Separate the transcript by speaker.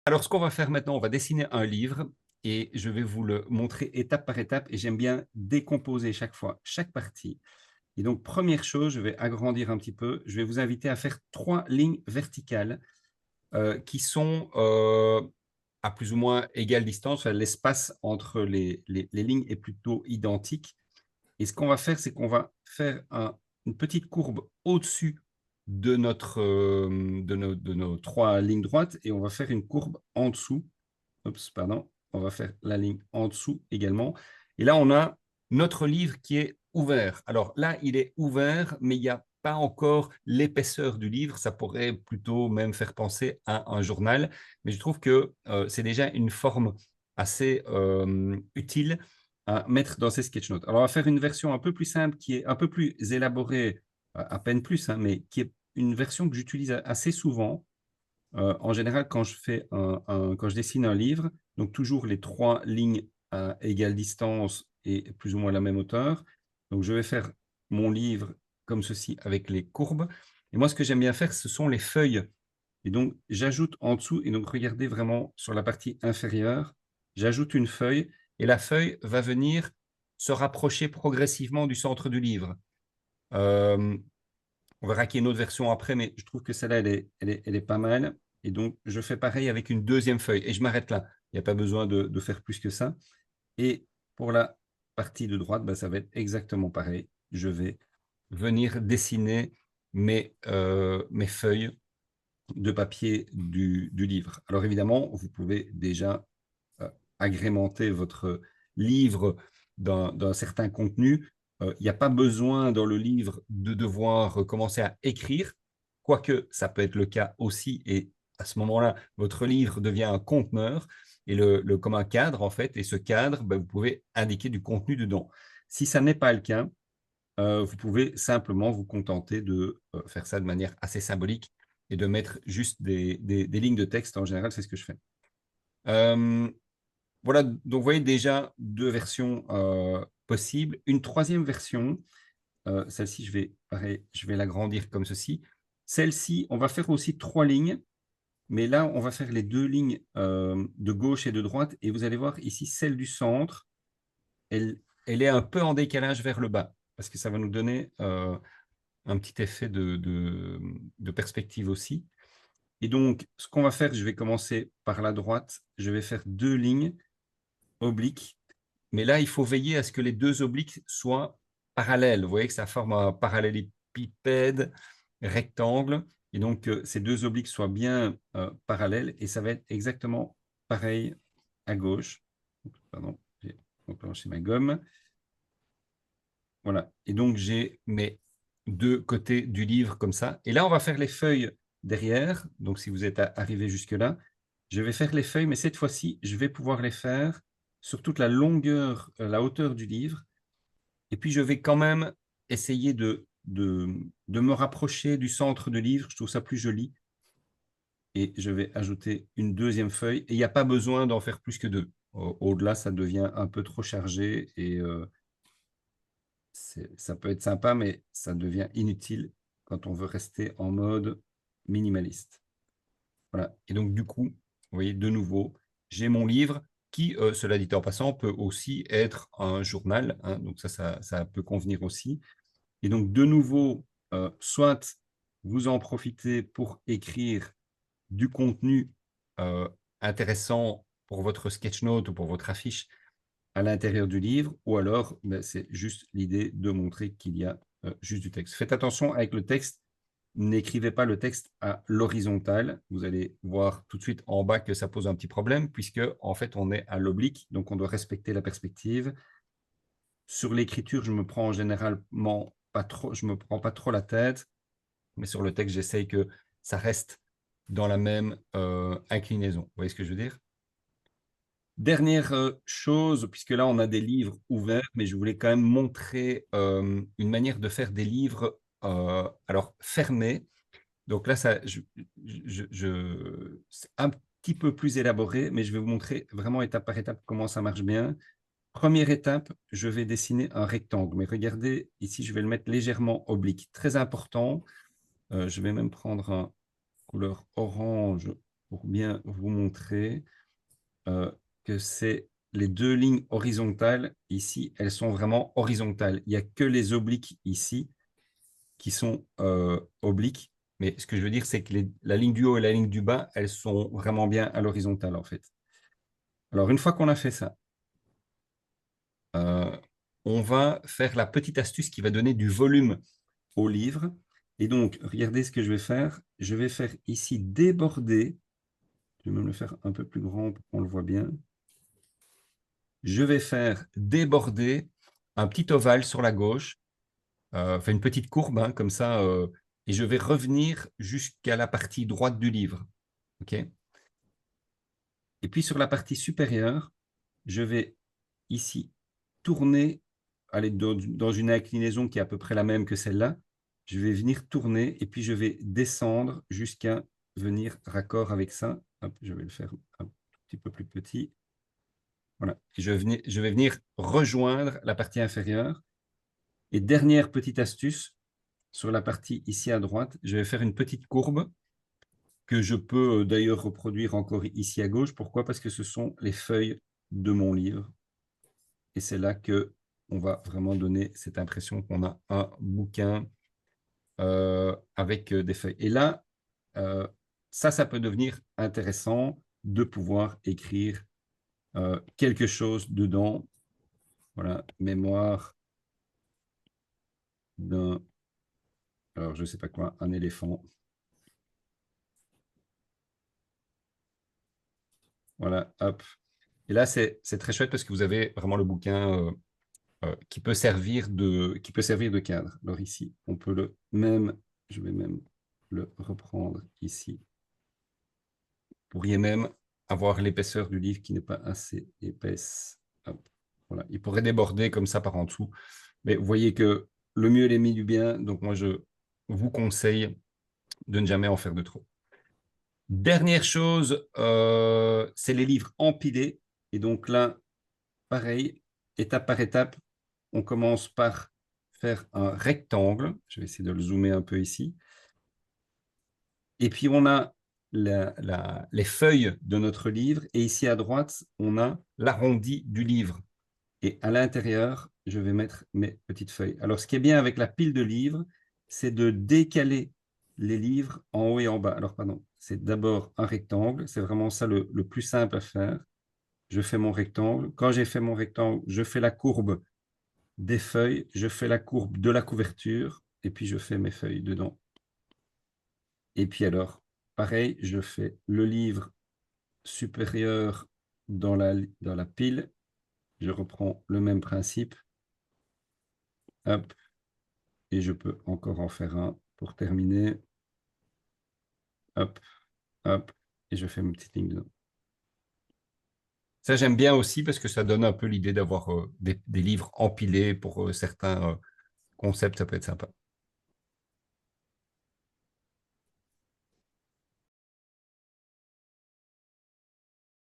Speaker 1: Alors, ce qu'on va faire maintenant, on va dessiner un livre et je vais vous le montrer étape par étape. Et j'aime bien décomposer chaque fois, chaque partie. Et donc, première chose, je vais agrandir un petit peu. Je vais vous inviter à faire 3 lignes verticales qui sont à plus ou moins égale distance. Enfin, l'espace entre les lignes est plutôt identique. Et ce qu'on va faire, c'est qu'on va faire une petite courbe au-dessus de nos 3 lignes droites et on va faire une courbe en dessous. Oups, pardon. On va faire la ligne en dessous également. Et là, on a notre livre qui est ouvert. Alors là, il est ouvert, mais il n'y a pas encore l'épaisseur du livre. Ça pourrait plutôt même faire penser à un journal. Mais je trouve que c'est déjà une forme assez utile à mettre dans ces sketch notes. Alors, on va faire une version un peu plus simple, qui est un peu plus élaborée, à peine plus, hein, mais qui est une version que j'utilise assez souvent. En général, quand quand je dessine un livre, donc toujours les 3 lignes à égale distance et plus ou moins la même hauteur. Donc, je vais faire mon livre comme ceci avec les courbes. Et moi, ce que j'aime bien faire, ce sont les feuilles. Et donc, j'ajoute en dessous, et donc regardez vraiment sur la partie inférieure, j'ajoute une feuille, et la feuille va venir se rapprocher progressivement du centre du livre. Euh, on verra qu'il y a une autre version après, mais je trouve que celle-là, elle est pas mal. Et donc, je fais pareil avec une deuxième feuille, et je m'arrête là. Il n'y a pas besoin de faire plus que ça. Et pour la partie de droite, bah, ça va être exactement pareil. Je vais venir dessiner mes feuilles de papier du livre. Alors évidemment, vous pouvez déjà agrémenter votre livre d'un certain contenu. Il n'y a pas besoin dans le livre de devoir commencer à écrire, quoique ça peut être le cas aussi, et à ce moment-là, votre livre devient un conteneur, et comme un cadre en fait, et ce cadre, ben, vous pouvez indiquer du contenu dedans. Si ça n'est pas le cas, vous pouvez simplement vous contenter de faire ça de manière assez symbolique et de mettre juste des lignes de texte. En général, c'est ce que je fais. Euh, voilà, donc vous voyez déjà 2 versions possibles. Une troisième version, celle-ci, pareil, je vais l'agrandir comme ceci. Celle-ci, on va faire aussi 3 lignes, mais là, on va faire les 2 lignes de gauche et de droite. Et vous allez voir ici, celle du centre, elle est un peu en décalage vers le bas, parce que ça va nous donner un petit effet de perspective aussi. Et donc, ce qu'on va faire, je vais commencer par la droite. Je vais faire 2 lignes obliques. Mais là, il faut veiller à ce que les 2 obliques soient parallèles. Vous voyez que ça forme un parallélépipède rectangle. Et donc, ces 2 obliques soient bien parallèles. Et ça va être exactement pareil à gauche. Pardon, j'ai enclenché ma gomme. Voilà. Et donc, j'ai mes 2 côtés du livre comme ça. Et là, on va faire les feuilles derrière. Donc, si vous êtes arrivé jusque-là, je vais faire les feuilles, mais cette fois-ci, je vais pouvoir les faire sur toute la longueur, la hauteur du livre. Et puis, je vais quand même essayer de me rapprocher du centre du livre. Je trouve ça plus joli. Et je vais ajouter une deuxième feuille. Et il n'y a pas besoin d'en faire plus que 2. Au-delà, ça devient un peu trop chargé et ça peut être sympa, mais ça devient inutile quand on veut rester en mode minimaliste. Voilà. Et donc, du coup, vous voyez, de nouveau, j'ai mon livre qui, cela dit en passant, peut aussi être un journal, hein, donc ça peut convenir aussi. Et donc, de nouveau, soit vous en profitez pour écrire du contenu euh, intéressant pour votre sketch note ou pour votre affiche à l'intérieur du livre, ou alors ben, c'est juste l'idée de montrer qu'il y a juste du texte. Faites attention avec le texte, n'écrivez pas le texte à l'horizontale. Vous allez voir tout de suite en bas que ça pose un petit problème, puisque en fait on est à l'oblique, donc on doit respecter la perspective. Sur l'écriture, je me prends généralement pas trop, je me prends pas trop la tête, mais sur le texte, j'essaye que ça reste dans la même inclinaison. Vous voyez ce que je veux dire? Dernière chose, puisque là on a des livres ouverts, mais je voulais quand même montrer une manière de faire des livres alors fermés. Donc là, c'est un petit peu plus élaboré, mais je vais vous montrer vraiment étape par étape comment ça marche bien. Première étape, je vais dessiner un rectangle. Mais regardez, ici, je vais le mettre légèrement oblique. Très important. Je vais même prendre un couleur orange pour bien vous montrer que c'est les deux lignes horizontales ici, elles sont vraiment horizontales. Il n'y a que les obliques ici qui sont obliques. Mais ce que je veux dire, c'est que la ligne du haut et la ligne du bas, elles sont vraiment bien à l'horizontale, en fait. Alors, une fois qu'on a fait ça, on va faire la petite astuce qui va donner du volume au livre. Et donc, regardez ce que je vais faire. Je vais faire ici déborder. Je vais même le faire un peu plus grand pour qu'on le voit bien. Je vais faire déborder un petit ovale sur la gauche, enfin une petite courbe, hein, comme ça, et je vais revenir jusqu'à la partie droite du livre. OK? Et puis sur la partie supérieure, je vais ici tourner, aller dans une inclinaison qui est à peu près la même que celle-là. Je vais venir tourner et puis je vais descendre jusqu'à venir raccord avec ça. Hop, je vais le faire un petit peu plus petit. Voilà. Et je vais venir rejoindre la partie inférieure. Et dernière petite astuce, sur la partie ici à droite, je vais faire une petite courbe que je peux d'ailleurs reproduire encore ici à gauche. Pourquoi? Parce que ce sont les feuilles de mon livre. Et c'est là que on va vraiment donner cette impression qu'on a un bouquin avec des feuilles. Et là, ça peut devenir intéressant de pouvoir écrire quelque chose dedans. Voilà, mémoire d'un, alors je ne sais pas quoi, un éléphant. Voilà, hop. Et là, c'est très chouette parce que vous avez vraiment le bouquin qui peut servir de cadre. Alors ici, on peut le même, je vais même le reprendre ici. Vous pourriez même avoir l'épaisseur du livre qui n'est pas assez épaisse. Hop. Voilà. Il pourrait déborder comme ça par en dessous. Mais vous voyez que le mieux est l'ennemi du bien. Donc moi, je vous conseille de ne jamais en faire de trop. Dernière chose, c'est les livres empilés. Et donc là, pareil, étape par étape, on commence par faire un rectangle. Je vais essayer de le zoomer un peu ici. Et puis, on a les feuilles de notre livre. Et ici, à droite, on a l'arrondi du livre. Et à l'intérieur, je vais mettre mes petites feuilles. Alors, ce qui est bien avec la pile de livres, c'est de décaler les livres en haut et en bas. Alors, pardon, c'est d'abord un rectangle. C'est vraiment ça le plus simple à faire. Je fais mon rectangle. Quand j'ai fait mon rectangle, je fais la courbe des feuilles, je fais la courbe de la couverture et puis je fais mes feuilles dedans. Et puis alors, pareil, je fais le livre supérieur dans la pile. Je reprends le même principe. Hop, et je peux encore en faire un pour terminer. Hop, hop, et je fais mes petites lignes dedans. Ça, j'aime bien aussi parce que ça donne un peu l'idée d'avoir des livres empilés pour certains concepts, ça peut être sympa.